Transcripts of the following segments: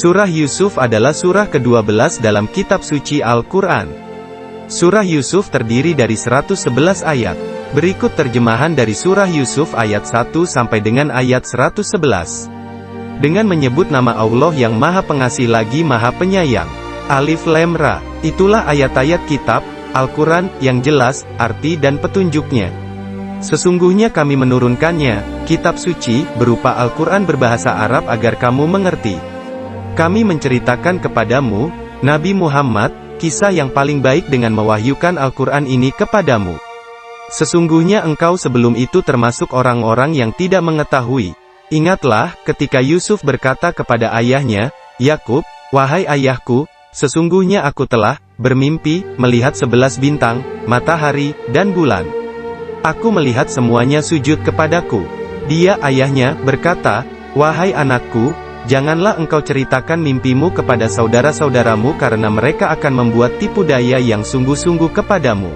Surah Yusuf adalah surah ke-12 dalam kitab suci Al-Quran. Surah Yusuf terdiri dari 111 ayat. Berikut terjemahan dari surah Yusuf ayat 1 sampai dengan ayat 111. Dengan menyebut nama Allah yang Maha Pengasih lagi Maha Penyayang. Alif Lam Ra. Itulah ayat-ayat kitab Al-Quran yang jelas arti dan petunjuknya. Sesungguhnya kami menurunkannya, kitab suci, berupa Al-Quran berbahasa Arab agar kamu mengerti. Kami menceritakan kepadamu, Nabi Muhammad, kisah yang paling baik dengan mewahyukan Al-Quran ini kepadamu. Sesungguhnya engkau sebelum itu termasuk orang-orang yang tidak mengetahui. Ingatlah, ketika Yusuf berkata kepada ayahnya, Yakub, wahai ayahku, sesungguhnya aku telah bermimpi, melihat 11 bintang, matahari, dan bulan. Aku melihat semuanya sujud kepadaku. Dia, ayahnya, berkata, wahai anakku, janganlah engkau ceritakan mimpimu kepada saudara-saudaramu karena mereka akan membuat tipu daya yang sungguh-sungguh kepadamu.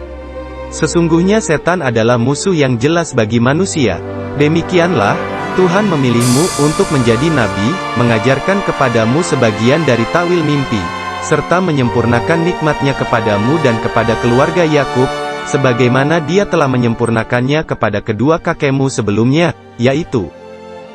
Sesungguhnya setan adalah musuh yang jelas bagi manusia. Demikianlah, Tuhan memilihmu untuk menjadi nabi, mengajarkan kepadamu sebagian dari takwil mimpi, serta menyempurnakan nikmatnya kepadamu dan kepada keluarga Yakub, sebagaimana dia telah menyempurnakannya kepada kedua kakekmu sebelumnya, yaitu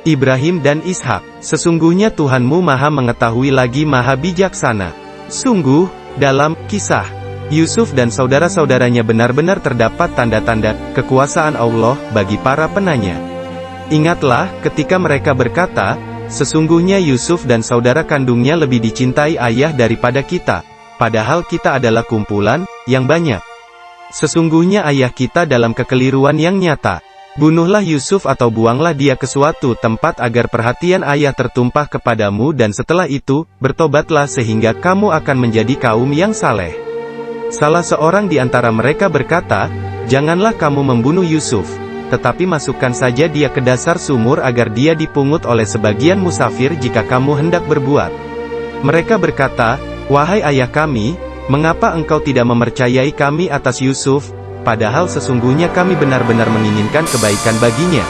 Ibrahim dan Ishak. Sesungguhnya Tuhanmu Maha Mengetahui lagi Maha Bijaksana. Sungguh, dalam kisah Yusuf dan saudara-saudaranya benar-benar terdapat tanda-tanda kekuasaan Allah bagi para penanya. Ingatlah, ketika mereka berkata, sesungguhnya Yusuf dan saudara kandungnya lebih dicintai ayah daripada kita, padahal kita adalah kumpulan yang banyak. Sesungguhnya ayah kita dalam kekeliruan yang nyata. Bunuhlah Yusuf atau buanglah dia ke suatu tempat agar perhatian ayah tertumpah kepadamu dan setelah itu, bertobatlah sehingga kamu akan menjadi kaum yang saleh. Salah seorang di antara mereka berkata, janganlah kamu membunuh Yusuf, tetapi masukkan saja dia ke dasar sumur agar dia dipungut oleh sebagian musafir jika kamu hendak berbuat. Mereka berkata, wahai ayah kami, mengapa engkau tidak mempercayai kami atas Yusuf? Padahal sesungguhnya kami benar-benar menginginkan kebaikan baginya.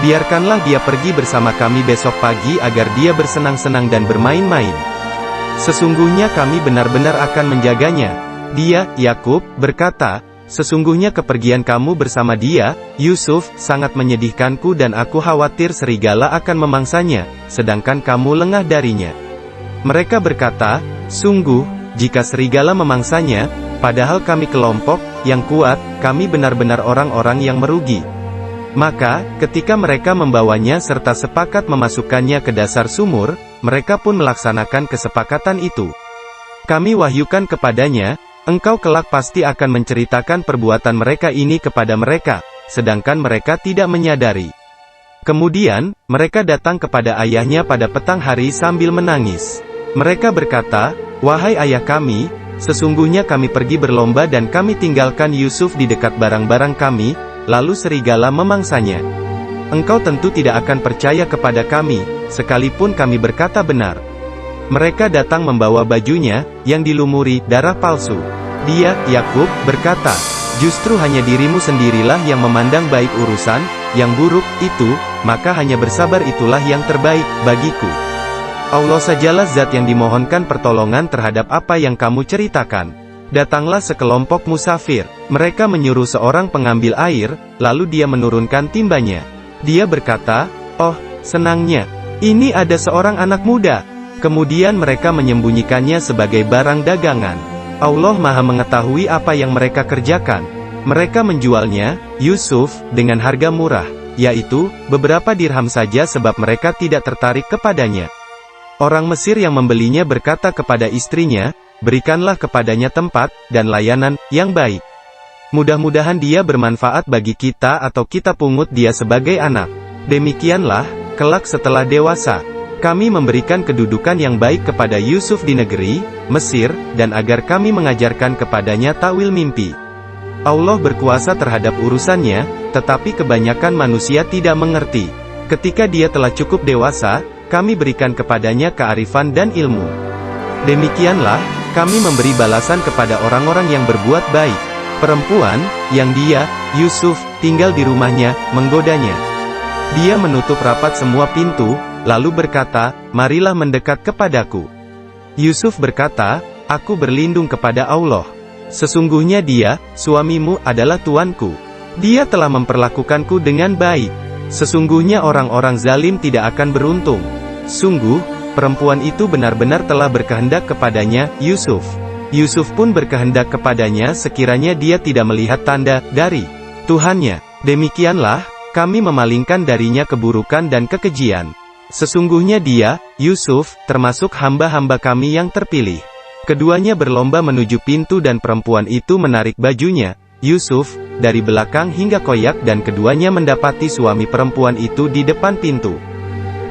Biarkanlah dia pergi bersama kami besok pagi agar dia bersenang-senang dan bermain-main. Sesungguhnya kami benar-benar akan menjaganya. Dia, Yakub, berkata, sesungguhnya kepergian kamu bersama dia, Yusuf, sangat menyedihkanku dan aku khawatir serigala akan memangsanya, sedangkan kamu lengah darinya. Mereka berkata, sungguh, jika serigala memangsanya, padahal kami kelompok yang kuat, kami benar-benar orang-orang yang merugi. Maka, ketika mereka membawanya serta sepakat memasukkannya ke dasar sumur, mereka pun melaksanakan kesepakatan itu. Kami wahyukan kepadanya, engkau kelak pasti akan menceritakan perbuatan mereka ini kepada mereka, sedangkan mereka tidak menyadari. Kemudian, mereka datang kepada ayahnya pada petang hari sambil menangis. Mereka berkata, wahai ayah kami, sesungguhnya kami pergi berlomba dan kami tinggalkan Yusuf di dekat barang-barang kami, lalu serigala memangsanya. Engkau tentu tidak akan percaya kepada kami, sekalipun kami berkata benar. Mereka datang membawa bajunya, yang dilumuri darah palsu. Dia, Yakub, berkata, justru hanya dirimu sendirilah yang memandang baik urusan, yang buruk, itu, maka hanya bersabar itulah yang terbaik, bagiku. Allah sajalah zat yang dimohonkan pertolongan terhadap apa yang kamu ceritakan. Datanglah sekelompok musafir. Mereka menyuruh seorang pengambil air, lalu dia menurunkan timbanya. Dia berkata, oh, senangnya, ini ada seorang anak muda. Kemudian mereka menyembunyikannya sebagai barang dagangan. Allah Maha Mengetahui apa yang mereka kerjakan. Mereka menjualnya, Yusuf, dengan harga murah, yaitu, beberapa dirham saja sebab mereka tidak tertarik kepadanya. Orang Mesir yang membelinya berkata kepada istrinya, berikanlah kepadanya tempat, dan layanan, yang baik. Mudah-mudahan dia bermanfaat bagi kita atau kita pungut dia sebagai anak. Demikianlah, kelak setelah dewasa, kami memberikan kedudukan yang baik kepada Yusuf di negeri, Mesir, dan agar kami mengajarkan kepadanya takwil mimpi. Allah berkuasa terhadap urusannya, tetapi kebanyakan manusia tidak mengerti. Ketika dia telah cukup dewasa, kami berikan kepadanya kearifan dan ilmu. Demikianlah, kami memberi balasan kepada orang-orang yang berbuat baik. Perempuan, yang dia, Yusuf, tinggal di rumahnya, menggodanya. Dia menutup rapat semua pintu, lalu berkata, "Marilah mendekat kepadaku." Yusuf berkata, "Aku berlindung kepada Allah. Sesungguhnya dia, suamimu, adalah tuanku. Dia telah memperlakukanku dengan baik. Sesungguhnya orang-orang zalim tidak akan beruntung. Sungguh, perempuan itu benar-benar telah berkehendak kepadanya, Yusuf." Yusuf pun berkehendak kepadanya sekiranya dia tidak melihat tanda dari Tuhannya. Demikianlah, kami memalingkan darinya keburukan dan kekejian. Sesungguhnya dia, Yusuf, termasuk hamba-hamba kami yang terpilih. Keduanya berlomba menuju pintu dan perempuan itu menarik bajunya, Yusuf, dari belakang hingga koyak dan keduanya mendapati suami perempuan itu di depan pintu.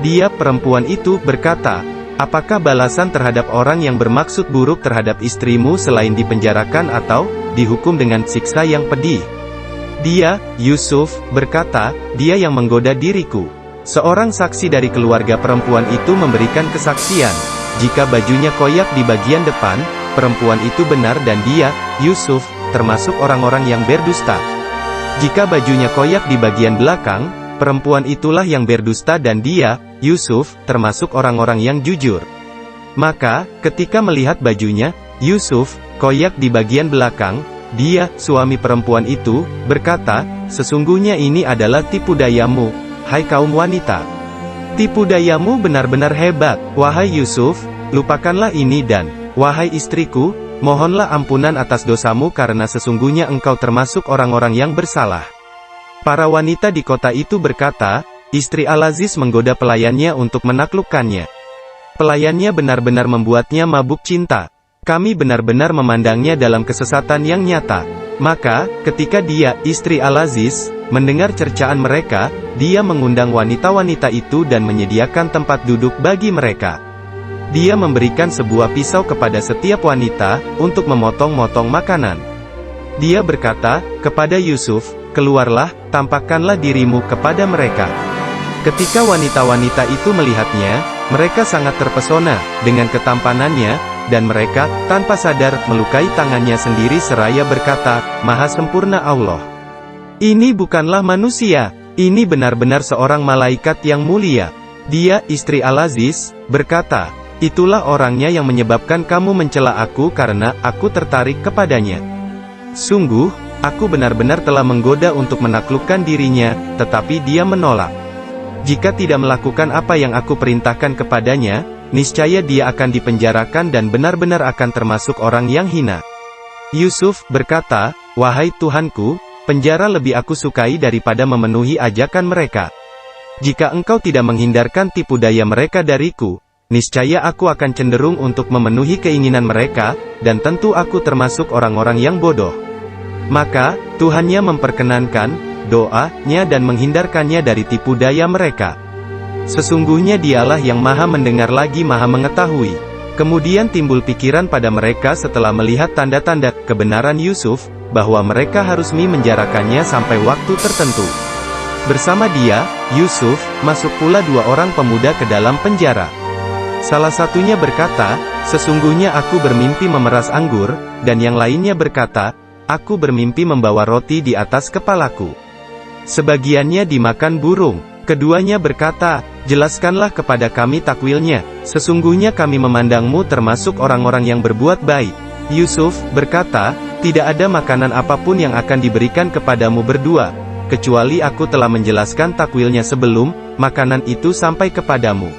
Dia, perempuan itu, berkata, "Apakah balasan terhadap orang yang bermaksud buruk terhadap istrimu selain dipenjarakan atau dihukum dengan siksa yang pedih?" Dia, Yusuf, berkata, "Dia yang menggoda diriku." Seorang saksi dari keluarga perempuan itu memberikan kesaksian, jika bajunya koyak di bagian depan, perempuan itu benar dan dia, Yusuf, termasuk orang-orang yang berdusta. Jika bajunya koyak di bagian belakang, perempuan itulah yang berdusta dan dia, Yusuf, termasuk orang-orang yang jujur. Maka, ketika melihat bajunya, Yusuf, koyak di bagian belakang, dia, suami perempuan itu, berkata, "Sesungguhnya ini adalah tipu dayamu, hai kaum wanita. Tipu dayamu benar-benar hebat, wahai Yusuf, lupakanlah ini dan, wahai istriku, mohonlah ampunan atas dosamu karena sesungguhnya engkau termasuk orang-orang yang bersalah." Para wanita di kota itu berkata, "Istri Al-Aziz menggoda pelayannya untuk menaklukkannya. Pelayannya benar-benar membuatnya mabuk cinta. Kami benar-benar memandangnya dalam kesesatan yang nyata." Maka, ketika dia, istri Al-Aziz, mendengar cercaan mereka, dia mengundang wanita-wanita itu dan menyediakan tempat duduk bagi mereka. Dia memberikan sebuah pisau kepada setiap wanita, untuk memotong-motong makanan. Dia berkata kepada Yusuf, "Keluarlah, tampakkanlah dirimu kepada mereka." Ketika wanita-wanita itu melihatnya, mereka sangat terpesona dengan ketampanannya, dan mereka, tanpa sadar, melukai tangannya sendiri seraya berkata, "Maha sempurna Allah. Ini bukanlah manusia, ini benar-benar seorang malaikat yang mulia." Dia, istri Al-Aziz, berkata, "Itulah orangnya yang menyebabkan kamu mencela aku karena aku tertarik kepadanya. Sungguh, aku benar-benar telah menggoda untuk menaklukkan dirinya, tetapi dia menolak. Jika tidak melakukan apa yang aku perintahkan kepadanya, niscaya dia akan dipenjarakan dan benar-benar akan termasuk orang yang hina." Yusuf berkata, "Wahai Tuhanku, penjara lebih aku sukai daripada memenuhi ajakan mereka. Jika engkau tidak menghindarkan tipu daya mereka dariku, niscaya aku akan cenderung untuk memenuhi keinginan mereka, dan tentu aku termasuk orang-orang yang bodoh." Maka, Tuhannya memperkenankan doanya dan menghindarkannya dari tipu daya mereka. Sesungguhnya dialah yang maha mendengar lagi maha mengetahui. Kemudian timbul pikiran pada mereka setelah melihat tanda-tanda kebenaran Yusuf, bahwa mereka harus menjarakannya sampai waktu tertentu. Bersama dia, Yusuf, masuk pula dua orang pemuda ke dalam penjara. Salah satunya berkata, "Sesungguhnya aku bermimpi memeras anggur," dan yang lainnya berkata, "Aku bermimpi membawa roti di atas kepalaku. Sebagiannya dimakan burung." Keduanya berkata, "Jelaskanlah kepada kami takwilnya, sesungguhnya kami memandangmu termasuk orang-orang yang berbuat baik." Yusuf berkata, "Tidak ada makanan apapun yang akan diberikan kepadamu berdua, kecuali aku telah menjelaskan takwilnya sebelum makanan itu sampai kepadamu.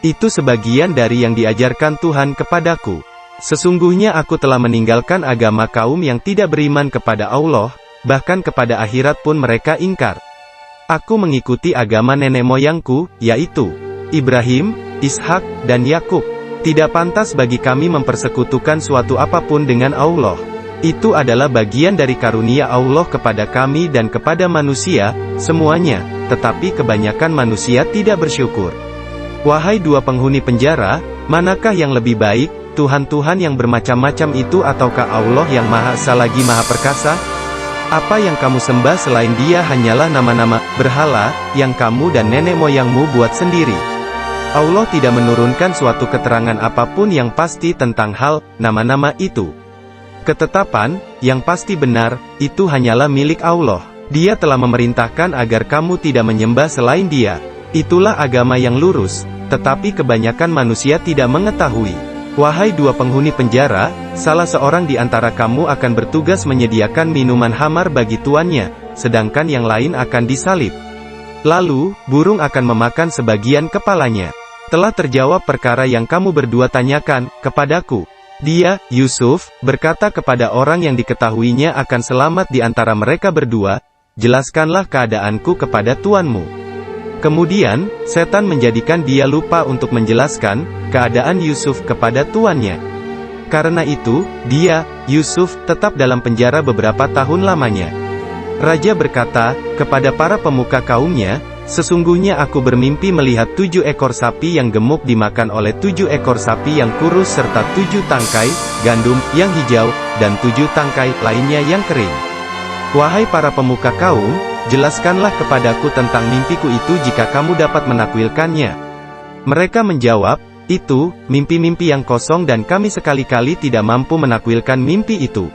Itu sebagian dari yang diajarkan Tuhan kepadaku. Sesungguhnya aku telah meninggalkan agama kaum yang tidak beriman kepada Allah, bahkan kepada akhirat pun mereka ingkar. Aku mengikuti agama nenek moyangku, yaitu Ibrahim, Ishak, dan Yakub. Tidak pantas bagi kami mempersekutukan suatu apapun dengan Allah. Itu adalah bagian dari karunia Allah kepada kami dan kepada manusia, semuanya, tetapi kebanyakan manusia tidak bersyukur. Wahai dua penghuni penjara, manakah yang lebih baik, Tuhan-Tuhan yang bermacam-macam itu ataukah Allah yang Maha Esa lagi Maha Perkasa? Apa yang kamu sembah selain Dia hanyalah nama-nama berhala yang kamu dan nenek moyangmu buat sendiri. Allah tidak menurunkan suatu keterangan apapun yang pasti tentang hal nama-nama itu. Ketetapan yang pasti benar itu hanyalah milik Allah. Dia telah memerintahkan agar kamu tidak menyembah selain Dia. Itulah agama yang lurus, tetapi kebanyakan manusia tidak mengetahui. Wahai dua penghuni penjara, salah seorang di antara kamu akan bertugas menyediakan minuman hamar bagi tuannya, sedangkan yang lain akan disalib. Lalu, burung akan memakan sebagian kepalanya. Telah terjawab perkara yang kamu berdua tanyakan kepadaku. Dia, Yusuf, berkata kepada orang yang diketahuinya akan selamat di antara mereka berdua, jelaskanlah keadaanku kepada tuanmu. Kemudian, setan menjadikan dia lupa untuk menjelaskan keadaan Yusuf kepada tuannya. Karena itu, dia, Yusuf, tetap dalam penjara beberapa tahun lamanya. Raja berkata kepada para pemuka kaumnya, sesungguhnya aku bermimpi melihat 7 ekor sapi yang gemuk dimakan oleh 7 ekor sapi yang kurus serta 7 tangkai gandum yang hijau, dan 7 tangkai lainnya yang kering. Wahai para pemuka kaum, jelaskanlah kepadaku tentang mimpiku itu jika kamu dapat menakwilkannya. Mereka menjawab, itu, mimpi-mimpi yang kosong dan kami sekali-kali tidak mampu menakwilkan mimpi itu.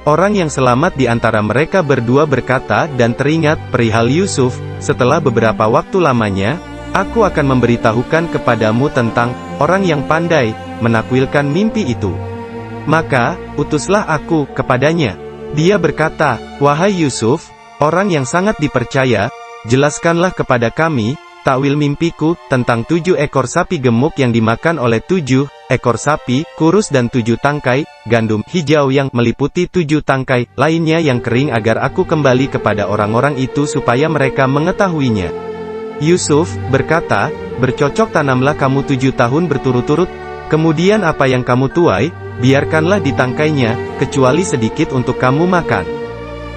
Orang yang selamat di antara mereka berdua berkata dan teringat perihal Yusuf, setelah beberapa waktu lamanya, aku akan memberitahukan kepadamu tentang orang yang pandai menakwilkan mimpi itu. Maka, utuslah aku kepadanya. Dia berkata, wahai Yusuf, orang yang sangat dipercaya, jelaskanlah kepada kami, takwil mimpiku, tentang 7 ekor sapi gemuk yang dimakan oleh 7 ekor sapi, kurus dan 7 tangkai, gandum hijau yang meliputi 7 tangkai, lainnya yang kering agar aku kembali kepada orang-orang itu supaya mereka mengetahuinya. Yusuf berkata, bercocok tanamlah kamu 7 tahun berturut-turut, kemudian apa yang kamu tuai, biarkanlah ditangkainya, kecuali sedikit untuk kamu makan.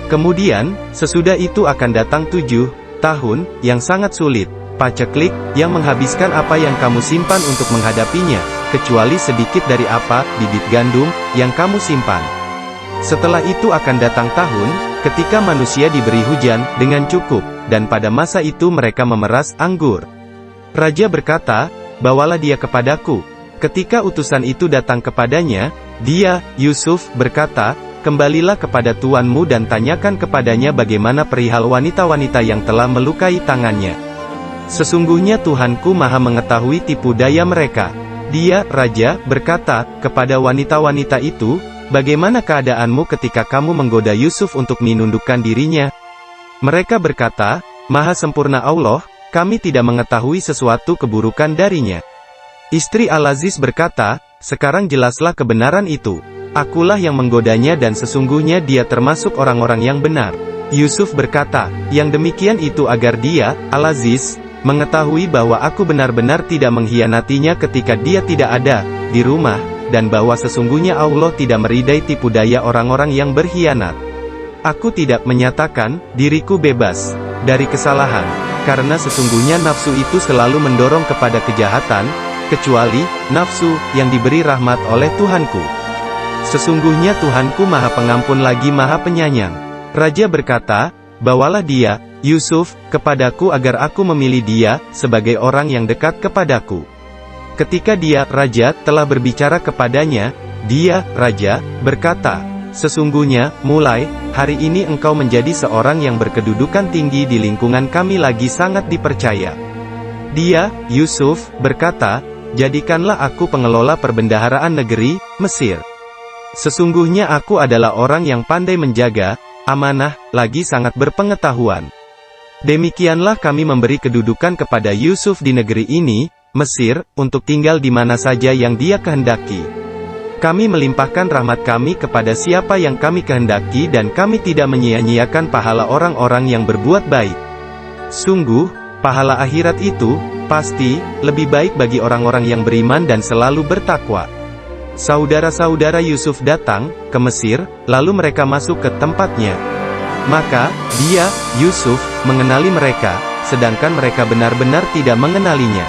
Kemudian, sesudah itu akan datang 7 tahun, yang sangat sulit, paceklik, yang menghabiskan apa yang kamu simpan untuk menghadapinya, kecuali sedikit dari apa, bibit gandum, yang kamu simpan. Setelah itu akan datang tahun, ketika manusia diberi hujan, dengan cukup, dan pada masa itu mereka memeras anggur. Raja berkata, bawalah dia kepadaku. Ketika utusan itu datang kepadanya, dia, Yusuf, berkata, kembalilah kepada tuanmu dan tanyakan kepadanya bagaimana perihal wanita-wanita yang telah melukai tangannya. Sesungguhnya Tuhanku maha mengetahui tipu daya mereka. Dia, Raja, berkata kepada wanita-wanita itu, bagaimana keadaanmu ketika kamu menggoda Yusuf untuk menundukkan dirinya? Mereka berkata, maha sempurna Allah, kami tidak mengetahui sesuatu keburukan darinya. Istri Al-Aziz berkata, sekarang jelaslah kebenaran itu. Akulah yang menggodanya dan sesungguhnya dia termasuk orang-orang yang benar. Yusuf berkata, yang demikian itu agar dia, Al-Aziz, mengetahui bahwa aku benar-benar tidak mengkhianatinya ketika dia tidak ada di rumah, dan bahwa sesungguhnya Allah tidak meridai tipu daya orang-orang yang berkhianat. Aku tidak menyatakan diriku bebas dari kesalahan, karena sesungguhnya nafsu itu selalu mendorong kepada kejahatan, kecuali nafsu yang diberi rahmat oleh Tuhanku. Sesungguhnya Tuhanku maha pengampun lagi maha penyayang. Raja berkata, bawalah dia, Yusuf, kepadaku agar aku memilih dia, sebagai orang yang dekat kepadaku. Ketika dia, Raja, telah berbicara kepadanya, dia, Raja, berkata, sesungguhnya, mulai hari ini engkau menjadi seorang yang berkedudukan tinggi di lingkungan kami lagi sangat dipercaya. Dia, Yusuf, berkata, jadikanlah aku pengelola perbendaharaan negeri, Mesir. Sesungguhnya aku adalah orang yang pandai menjaga amanah, lagi sangat berpengetahuan. Demikianlah kami memberi kedudukan kepada Yusuf di negeri ini, Mesir, untuk tinggal di mana saja yang dia kehendaki. Kami melimpahkan rahmat kami kepada siapa yang kami kehendaki dan kami tidak menyia-nyiakan pahala orang-orang yang berbuat baik. Sungguh, pahala akhirat itu, pasti, lebih baik bagi orang-orang yang beriman dan selalu bertakwa. Saudara-saudara Yusuf datang ke Mesir, lalu mereka masuk ke tempatnya. Maka, dia, Yusuf, mengenali mereka, sedangkan mereka benar-benar tidak mengenalinya.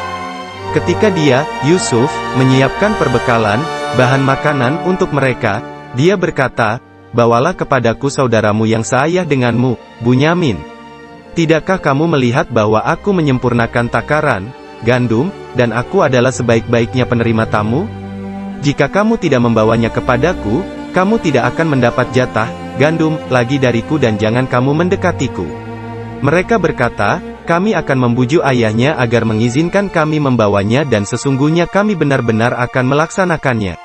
Ketika dia, Yusuf, menyiapkan perbekalan, bahan makanan untuk mereka, dia berkata, bawalah kepadaku saudaramu yang seayah denganmu, Bunyamin. Tidakkah kamu melihat bahwa aku menyempurnakan takaran gandum, dan aku adalah sebaik-baiknya penerima tamu? Jika kamu tidak membawanya kepadaku, kamu tidak akan mendapat jatah gandum lagi dariku dan jangan kamu mendekatiku. Mereka berkata, kami akan membujuk ayahnya agar mengizinkan kami membawanya dan sesungguhnya kami benar-benar akan melaksanakannya.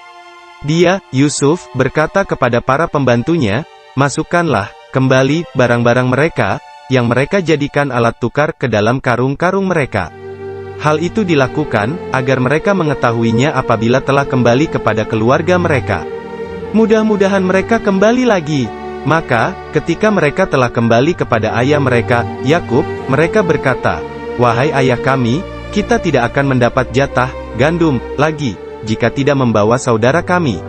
Dia, Yusuf, berkata kepada para pembantunya, masukkanlah kembali barang-barang mereka, yang mereka jadikan alat tukar ke dalam karung-karung mereka. Hal itu dilakukan, agar mereka mengetahuinya apabila telah kembali kepada keluarga mereka. Mudah-mudahan mereka kembali lagi. Maka, ketika mereka telah kembali kepada ayah mereka, Yakub, mereka berkata, wahai ayah kami, kita tidak akan mendapat jatah gandum lagi, jika tidak membawa saudara kami.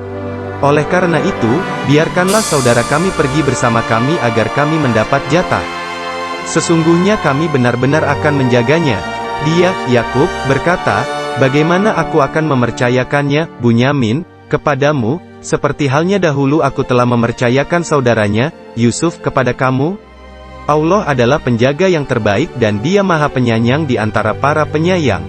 Oleh karena itu, biarkanlah saudara kami pergi bersama kami agar kami mendapat jatah. Sesungguhnya kami benar-benar akan menjaganya. Dia, Yakub, berkata, bagaimana aku akan mempercayakannya, Bunyamin, kepadamu, seperti halnya dahulu aku telah mempercayakan saudaranya, Yusuf kepada kamu? Allah adalah penjaga yang terbaik dan Dia Maha Penyayang di antara para penyayang.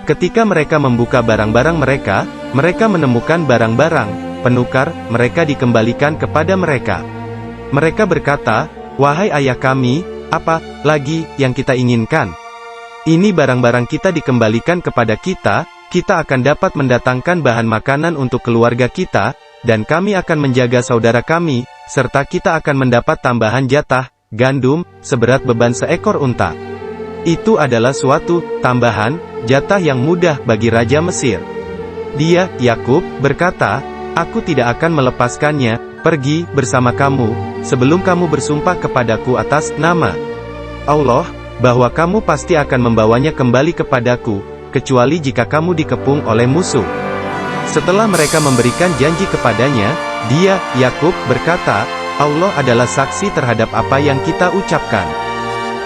Ketika mereka membuka barang-barang mereka, mereka menemukan barang-barang penukar, mereka dikembalikan kepada mereka. Mereka berkata, wahai ayah kami, apa lagi yang kita inginkan? Ini barang-barang kita dikembalikan kepada kita, kita akan dapat mendatangkan bahan makanan untuk keluarga kita, dan kami akan menjaga saudara kami, serta kita akan mendapat tambahan jatah gandum, seberat beban seekor unta. Itu adalah suatu tambahan jatah yang mudah bagi Raja Mesir. Dia, Yakub, berkata, aku tidak akan melepaskannya, pergi bersama kamu, sebelum kamu bersumpah kepadaku atas nama Allah, bahwa kamu pasti akan membawanya kembali kepadaku, kecuali jika kamu dikepung oleh musuh. Setelah mereka memberikan janji kepadanya, dia, Yakub, berkata, Allah adalah saksi terhadap apa yang kita ucapkan.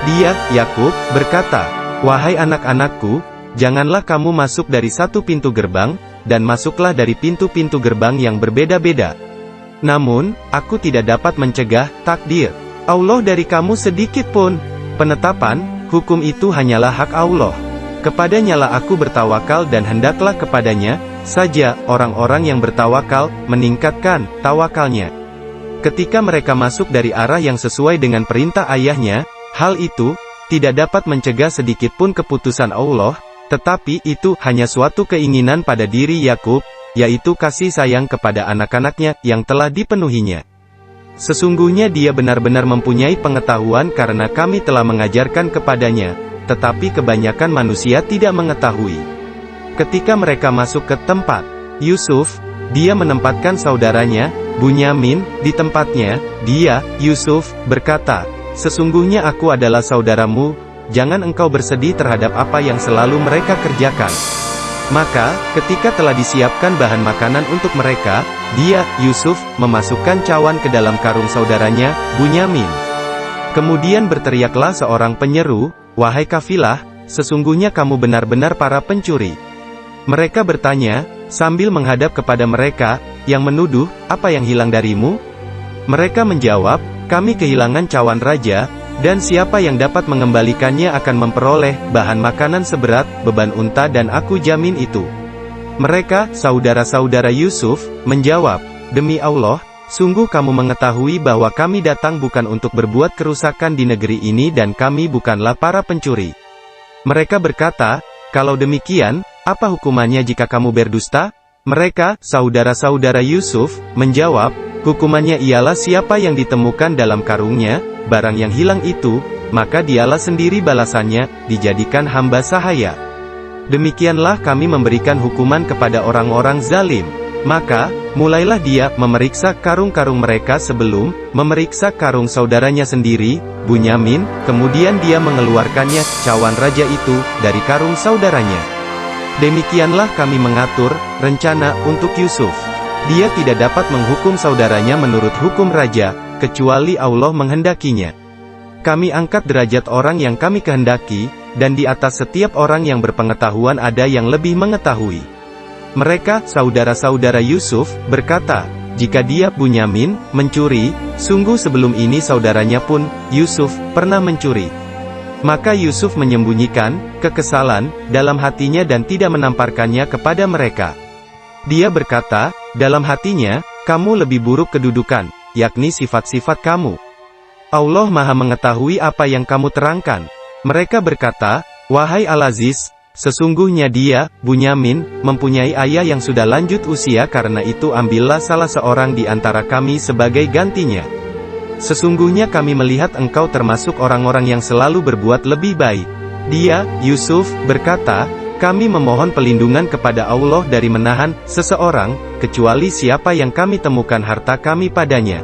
Dia, Yakub, berkata, wahai anak-anakku, janganlah kamu masuk dari satu pintu gerbang, dan masuklah dari pintu-pintu gerbang yang berbeda-beda. Namun, aku tidak dapat mencegah takdir Allah dari kamu sedikit pun. Penetapan hukum itu hanyalah hak Allah. Kepadanyalah aku bertawakal dan hendaklah kepadanya saja orang-orang yang bertawakal meningkatkan tawakalnya. Ketika mereka masuk dari arah yang sesuai dengan perintah ayahnya, hal itu tidak dapat mencegah sedikit pun keputusan Allah, tetapi itu hanya suatu keinginan pada diri Yakub, yaitu kasih sayang kepada anak-anaknya yang telah dipenuhinya. Sesungguhnya dia benar-benar mempunyai pengetahuan karena kami telah mengajarkan kepadanya, tetapi kebanyakan manusia tidak mengetahui. Ketika mereka masuk ke tempat Yusuf, dia menempatkan saudaranya, Bunyamin, di tempatnya. Dia, Yusuf, berkata, sesungguhnya aku adalah saudaramu, jangan engkau bersedih terhadap apa yang selalu mereka kerjakan. Maka, ketika telah disiapkan bahan makanan untuk mereka, dia, Yusuf, memasukkan cawan ke dalam karung saudaranya, Bunyamin. Kemudian berteriaklah seorang penyeru, wahai kafilah, sesungguhnya kamu benar-benar para pencuri. Mereka bertanya, sambil menghadap kepada mereka, yang menuduh, apa yang hilang darimu? Mereka menjawab, kami kehilangan cawan raja, dan siapa yang dapat mengembalikannya akan memperoleh bahan makanan seberat beban unta dan aku jamin itu. Mereka, saudara-saudara Yusuf, menjawab, demi Allah, sungguh kamu mengetahui bahwa kami datang bukan untuk berbuat kerusakan di negeri ini dan kami bukanlah para pencuri. Mereka berkata, kalau demikian, apa hukumannya jika kamu berdusta? Mereka, saudara-saudara Yusuf, menjawab, hukumannya ialah siapa yang ditemukan dalam karungnya, barang yang hilang itu, maka dialah sendiri balasannya, dijadikan hamba sahaya. Demikianlah kami memberikan hukuman kepada orang-orang zalim. Maka, mulailah dia memeriksa karung-karung mereka sebelum memeriksa karung saudaranya sendiri, Bunyamin, kemudian dia mengeluarkannya, cawan raja itu, dari karung saudaranya. Demikianlah kami mengatur rencana untuk Yusuf. Dia tidak dapat menghukum saudaranya menurut hukum raja, kecuali Allah menghendakinya. Kami angkat derajat orang yang kami kehendaki, dan di atas setiap orang yang berpengetahuan ada yang lebih mengetahui. Mereka, saudara-saudara Yusuf, berkata, jika dia, Bunyamin, mencuri, sungguh sebelum ini saudaranya pun, Yusuf, pernah mencuri. Maka Yusuf menyembunyikan kekesalan dalam hatinya dan tidak menamparkannya kepada mereka. Dia berkata, dalam hatinya, kamu lebih buruk kedudukan, yakni sifat-sifat kamu. Allah Maha mengetahui apa yang kamu terangkan. Mereka berkata, "Wahai Al-Aziz, sesungguhnya dia, Bunyamin, mempunyai ayah yang sudah lanjut usia, karena itu ambillah salah seorang di antara kami sebagai gantinya. Sesungguhnya kami melihat engkau termasuk orang-orang yang selalu berbuat lebih baik." Dia, Yusuf, berkata, "Kami memohon pelindungan kepada Allah dari menahan seseorang, kecuali siapa yang kami temukan harta kami padanya.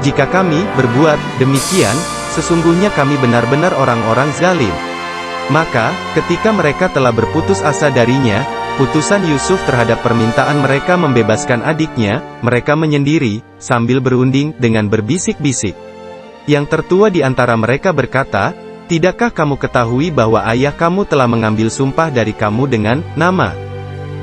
Jika kami berbuat demikian, sesungguhnya kami benar-benar orang-orang zalim." Maka, ketika mereka telah berputus asa darinya, putusan Yusuf terhadap permintaan mereka membebaskan adiknya, mereka menyendiri, sambil berunding, dengan berbisik-bisik. Yang tertua di antara mereka berkata, "Tidakkah kamu ketahui bahwa ayah kamu telah mengambil sumpah dari kamu dengan nama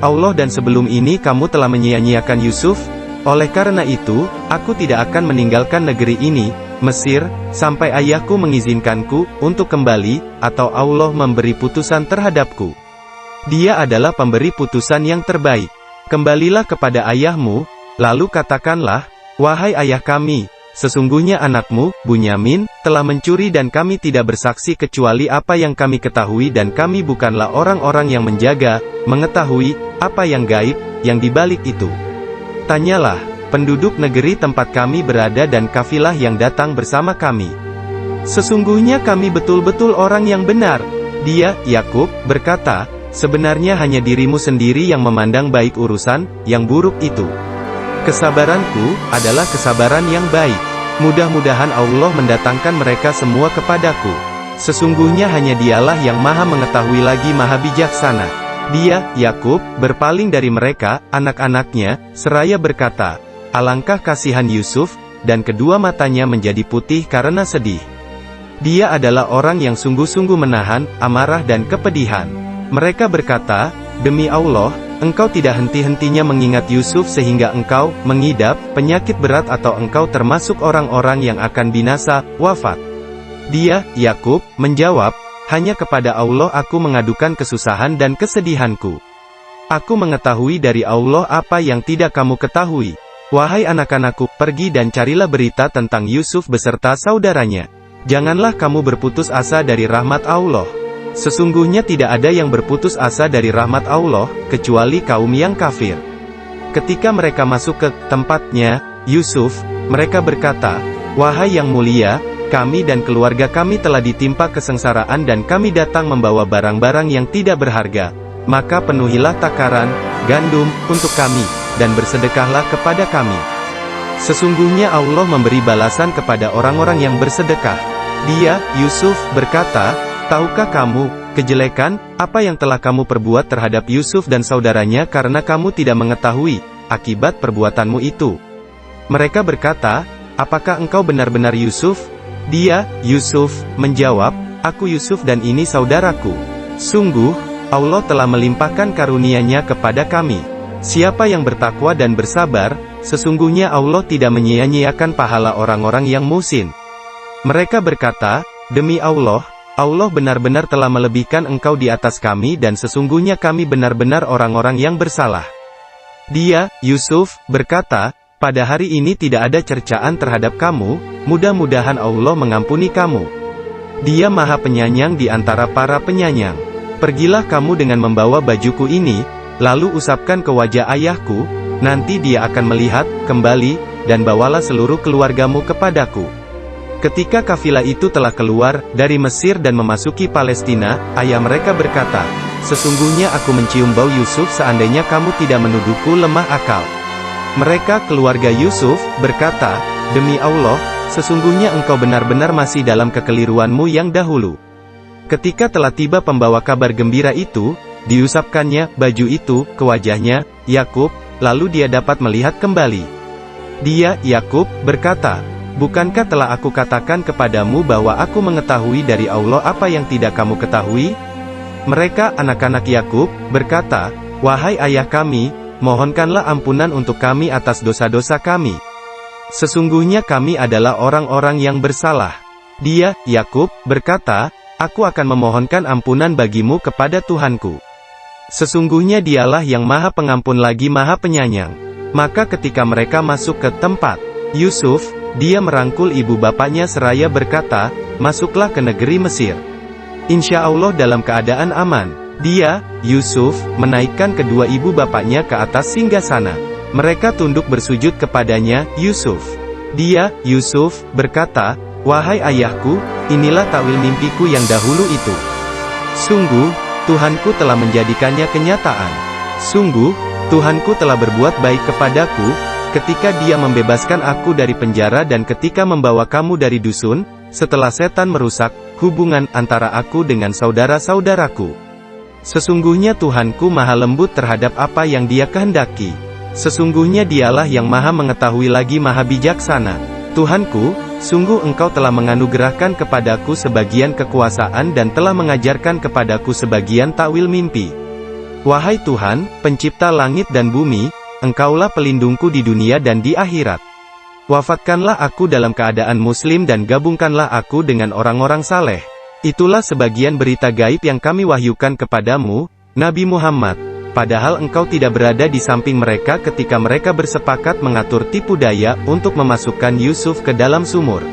Allah, dan sebelum ini kamu telah menyia-nyiakan Yusuf? Oleh karena itu, aku tidak akan meninggalkan negeri ini, Mesir, sampai ayahku mengizinkanku untuk kembali, atau Allah memberi putusan terhadapku. Dia adalah pemberi putusan yang terbaik. Kembalilah kepada ayahmu, lalu katakanlah, 'Wahai ayah kami, sesungguhnya anakmu, Bunyamin, telah mencuri dan kami tidak bersaksi kecuali apa yang kami ketahui, dan kami bukanlah orang-orang yang menjaga, mengetahui, apa yang gaib, yang dibalik itu. Tanyalah penduduk negeri tempat kami berada dan kafilah yang datang bersama kami. Sesungguhnya kami betul-betul orang yang benar.' Dia, Yakub, berkata, 'Sebenarnya hanya dirimu sendiri yang memandang baik urusan yang buruk itu. Kesabaranku adalah kesabaran yang baik. Mudah-mudahan Allah mendatangkan mereka semua kepadaku. Sesungguhnya hanya Dialah yang maha mengetahui lagi maha bijaksana.' Dia, Yakub, berpaling dari mereka, anak-anaknya, seraya berkata, 'Alangkah kasihan Yusuf,' dan kedua matanya menjadi putih karena sedih. Dia adalah orang yang sungguh-sungguh menahan amarah dan kepedihan. Mereka berkata, 'Demi Allah, engkau tidak henti-hentinya mengingat Yusuf sehingga engkau mengidap penyakit berat, atau engkau termasuk orang-orang yang akan binasa, wafat.' Dia, Yakub, menjawab, 'Hanya kepada Allah aku mengadukan kesusahan dan kesedihanku. Aku mengetahui dari Allah apa yang tidak kamu ketahui. Wahai anak-anakku, pergi dan carilah berita tentang Yusuf beserta saudaranya. Janganlah kamu berputus asa dari rahmat Allah. Sesungguhnya tidak ada yang berputus asa dari rahmat Allah, kecuali kaum yang kafir.' Ketika mereka masuk ke tempatnya, Yusuf, mereka berkata, 'Wahai yang mulia, kami dan keluarga kami telah ditimpa kesengsaraan dan kami datang membawa barang-barang yang tidak berharga. Maka penuhilah takaran gandum untuk kami, dan bersedekahlah kepada kami. Sesungguhnya Allah memberi balasan kepada orang-orang yang bersedekah.' Dia, Yusuf, berkata, 'Tahukah kamu, kejelekan, apa yang telah kamu perbuat terhadap Yusuf dan saudaranya karena kamu tidak mengetahui akibat perbuatanmu itu?' Mereka berkata, 'Apakah engkau benar-benar Yusuf?' Dia, Yusuf, menjawab, 'Aku Yusuf dan ini saudaraku. Sungguh, Allah telah melimpahkan karunia-Nya kepada kami. Siapa yang bertakwa dan bersabar, sesungguhnya Allah tidak menyia-nyiakan pahala orang-orang yang muhsin.' Mereka berkata, 'Demi Allah, Allah benar-benar telah melebihkan engkau di atas kami dan sesungguhnya kami benar-benar orang-orang yang bersalah.' Dia, Yusuf, berkata, 'Pada hari ini tidak ada cercaan terhadap kamu, mudah-mudahan Allah mengampuni kamu. Dia maha penyayang di antara para penyayang. Pergilah kamu dengan membawa bajuku ini, lalu usapkan ke wajah ayahku, nanti dia akan melihat, kembali, dan bawalah seluruh keluargamu kepadaku.' Ketika kafilah itu telah keluar dari Mesir dan memasuki Palestina, ayah mereka berkata, 'Sesungguhnya aku mencium bau Yusuf, seandainya kamu tidak menuduhku lemah akal.' Mereka, keluarga Yusuf, berkata, 'Demi Allah, sesungguhnya engkau benar-benar masih dalam kekeliruanmu yang dahulu.' Ketika telah tiba pembawa kabar gembira itu, diusapkannya baju itu ke wajahnya, Yakub, lalu dia dapat melihat kembali. Dia, Yakub, berkata, 'Bukankah telah aku katakan kepadamu bahwa aku mengetahui dari Allah apa yang tidak kamu ketahui?' Mereka, anak-anak Yakub, berkata, 'Wahai ayah kami, mohonkanlah ampunan untuk kami atas dosa-dosa kami. Sesungguhnya kami adalah orang-orang yang bersalah.' Dia, Yakub, berkata, 'Aku akan memohonkan ampunan bagimu kepada Tuhanku. Sesungguhnya Dialah yang maha pengampun lagi maha penyayang.' Maka ketika mereka masuk ke tempat Yusuf, dia merangkul ibu bapaknya seraya berkata, 'Masuklah ke negeri Mesir. Insya Allah dalam keadaan aman. Dia, Yusuf, menaikkan kedua ibu bapaknya ke atas singgasana. Mereka tunduk bersujud kepadanya, Yusuf. Dia, Yusuf, berkata, "Wahai ayahku, inilah takwil mimpiku yang dahulu itu. Sungguh, Tuhanku telah menjadikannya kenyataan. Sungguh, Tuhanku telah berbuat baik kepadaku, ketika Dia membebaskan aku dari penjara dan ketika membawa kamu dari dusun, setelah setan merusak hubungan antara aku dengan saudara-saudaraku. Sesungguhnya Tuhanku maha lembut terhadap apa yang Dia kehendaki. Sesungguhnya Dialah yang maha mengetahui lagi maha bijaksana. Tuhanku, sungguh Engkau telah menganugerahkan kepadaku sebagian kekuasaan dan telah mengajarkan kepadaku sebagian takwil mimpi. Wahai Tuhan, pencipta langit dan bumi, Engkaulah pelindungku di dunia dan di akhirat. Wafatkanlah aku dalam keadaan muslim dan gabungkanlah aku dengan orang-orang saleh." Itulah sebagian berita gaib yang kami wahyukan kepadamu, Nabi Muhammad. Padahal engkau tidak berada di samping mereka ketika mereka bersepakat mengatur tipu daya untuk memasukkan Yusuf ke dalam sumur.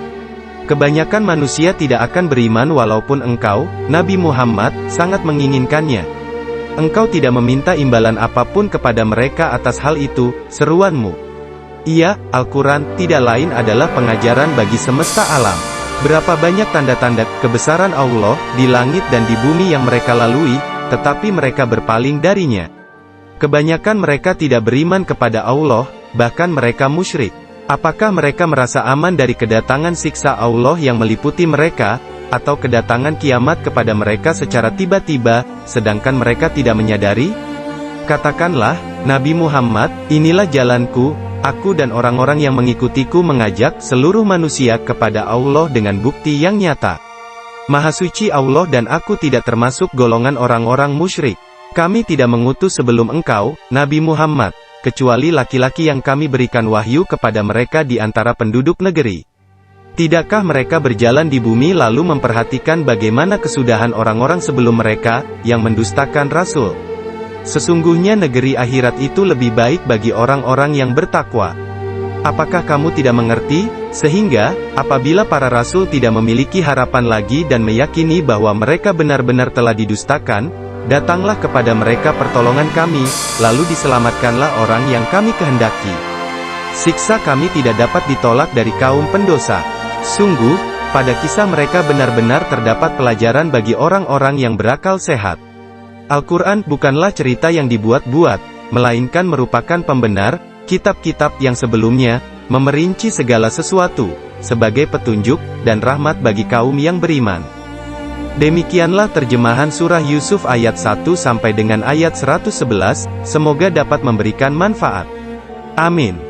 Kebanyakan manusia tidak akan beriman walaupun engkau, Nabi Muhammad, sangat menginginkannya. Engkau tidak meminta imbalan apapun kepada mereka atas hal itu, seruanmu. Iya, Al-Quran, tidak lain adalah pengajaran bagi semesta alam. Berapa banyak tanda-tanda kebesaran Allah di langit dan di bumi yang mereka lalui, tetapi mereka berpaling darinya. Kebanyakan mereka tidak beriman kepada Allah, bahkan mereka musyrik. Apakah mereka merasa aman dari kedatangan siksa Allah yang meliputi mereka, atau kedatangan kiamat kepada mereka secara tiba-tiba, sedangkan mereka tidak menyadari? Katakanlah, Nabi Muhammad, inilah jalanku, aku dan orang-orang yang mengikutiku mengajak seluruh manusia kepada Allah dengan bukti yang nyata. Maha suci Allah dan aku tidak termasuk golongan orang-orang musyrik. Kami tidak mengutus sebelum engkau, Nabi Muhammad, kecuali laki-laki yang kami berikan wahyu kepada mereka di antara penduduk negeri. Tidakkah mereka berjalan di bumi lalu memperhatikan bagaimana kesudahan orang-orang sebelum mereka, yang mendustakan Rasul? Sesungguhnya negeri akhirat itu lebih baik bagi orang-orang yang bertakwa. Apakah kamu tidak mengerti? Sehingga, apabila para rasul tidak memiliki harapan lagi dan meyakini bahwa mereka benar-benar telah didustakan, datanglah kepada mereka pertolongan kami, lalu diselamatkanlah orang yang kami kehendaki. Siksa kami tidak dapat ditolak dari kaum pendosa. Sungguh, pada kisah mereka benar-benar terdapat pelajaran bagi orang-orang yang berakal sehat. Al-Quran bukanlah cerita yang dibuat-buat, melainkan merupakan pembenar kitab-kitab yang sebelumnya, memerinci segala sesuatu, sebagai petunjuk, dan rahmat bagi kaum yang beriman. Demikianlah terjemahan surah Yusuf ayat 1 sampai dengan ayat 111, semoga dapat memberikan manfaat. Amin.